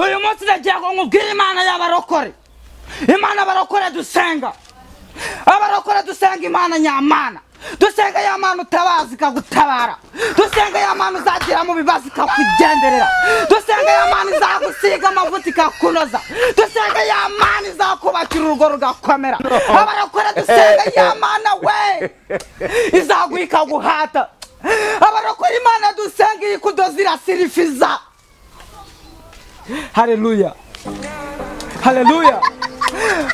uyu munsi ndagira ngo nkubwire imana y'abarokore, imana abarokore dusenga, abarokore dusenga imana nyamana, dusenga ya mana utabazi ikagutabara, dusenga ya mana uzagira mu bibazo ikakugenderera, dusenga ya mana izagusiga amavuta ikakunoza, dusenga ya mana izakubakira urugo rugakomera, abarokore dusenga ya mana we izaguha ikaguhata, abarokore imana dusenga ikudoza irasirifiza. Haleluya, haleluya,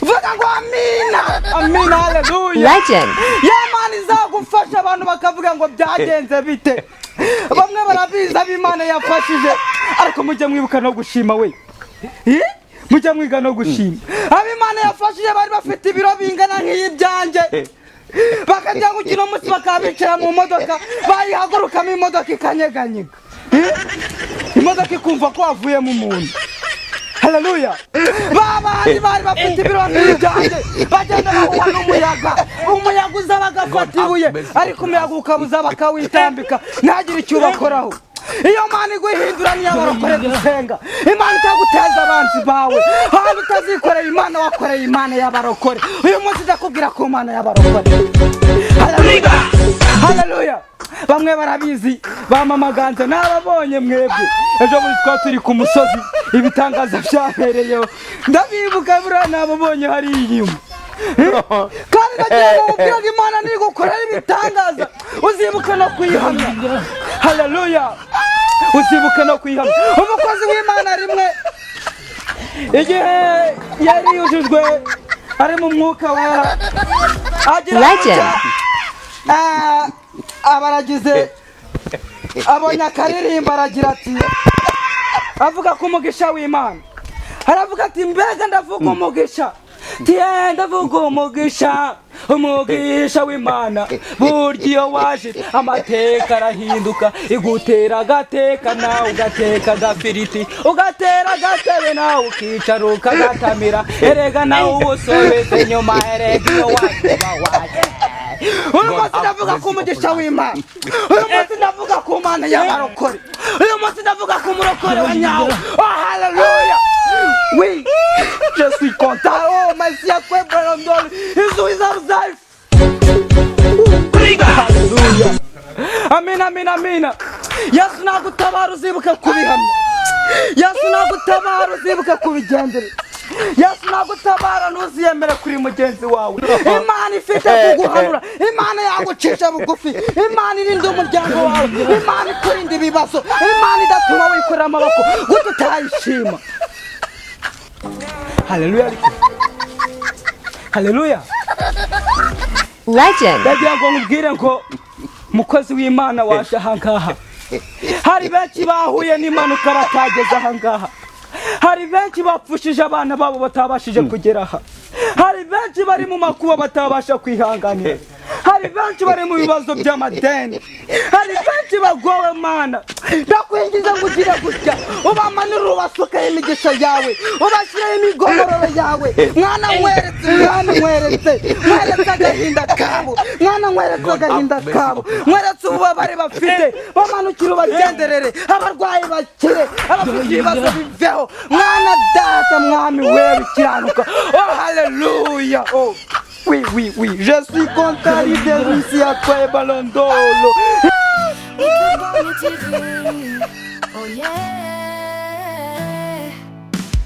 vuga ngo amina, amina, haleluya. Legend. Ya mana izagufasha abantu bakavuga ngo byagenze bite, bamwe barabizi ab'Imana yafashije, ariko mujye mwibuka no gushima we, mujye mwiga no gushima. Ab'Imana yafashije bari bafite ibiro bingana nk'ibyanjye, bakajya gukina umunsi bakabicara mu modoka, bayihagurukamo imodoka ikanyeganyega, imodoka ikumva ko havuyemo umuntu. Haleluya. Babandi bari bafite ibiro nk'ibyanjye, bagenda bahuha n'umuyaga, umuyaga uza bagafata ibuye, ariko umuyaga ukabuza bakawitambika ntagire icyo ubakoraho. Iyo mana iguhindura niyo abarokore dusenga, imana itaguteza abanzi bawe, hano utazikorera imana wakoreye imana y'abarokore. Uyu munsi ndakubwira ku mana y'abarokore. Haleluya, haleluya. Bamwe barabizi bamamaganze n'ababonye mwebwe, ejo muri twa turi ku musozi ibitangaza byahereyeho, ndabibuka buriya n'ababonye hari inyuma, kandi nagiye mubwira ngo imana nigukorera ibitangaza uzibuka no kuyihamya. Haleluya, uzibuka no kuyihamya. Umukozi w'Imana rimwe igihe yari yujujwe ari mu mwuka wera, agira abaragize abonye akaririmba aragira ati, avuga ku mugisha w'Imana, aravuga ati mbega ndavuga umugisha, ndavuga umugisha, umugisha w'Imana, burya iyo waje amateka arahinduka, igutera agateka nawe ugateka agafiriti, ugatera agatebe nawe ukicara ukagatamira, erega nawe ubusobeze nyuma, erega iyo waje waje. Uyu munsi ndavuga ku mugisha w'Imana, uyu munsi ndavuga ku mana y'abarokore, uyu munsi ndavuga ku murokore wa nyawe. Oh haleluya, oui, je suis content. Oh merci à toi Brandon, Jésus is alive. Haleluya, amina, amina, amina. Yesu nagutabara uzibuka kubihamya, Yesu nagutabara uzibuka kubigendera, Yesu nagutabara ntuziyemere kuri mugenzi wawe. Imana ifite kuguhanura, Imana yagucisha bugufi, Imana irinda umuryango wawe, Imana ikurinda ibibazo, Imana idatuma wikorera amaboko gute utayishima. Haleluya, haleluya. Legend. Ndagira ngo nkubwire ngo mukozi w'Imana waje ahangaha, hari benshi bahuye n'impanuka batageze ahangaha, hari benshi bapfushije abana babo batabashije kugera aha, hari benshi bari mu makuba batabasha kwihanganira, hari benshi bari mu bibazo by'amadeni, hari benshi bagowe. Mana ndakwingiza ngo ugire gutya, ubamanure ubasukaho imigisha yawe, ubashyireho imigomororo yawe. Mwana nkweretse, mwana nkweretse, nkweretse agahinda kabo, mwana nkweretse agahinda kabo, nkweretse ububabare bafite, bamanukire ubagenderere, abarwayi bakire, abafite ibibazo biveho. Mwana data, mwami wewe ukiranuka. Oh haleluya. Oh oui, oui, oui, je suis content d'être ici à toi, Ballon d'Or. Oh yeah.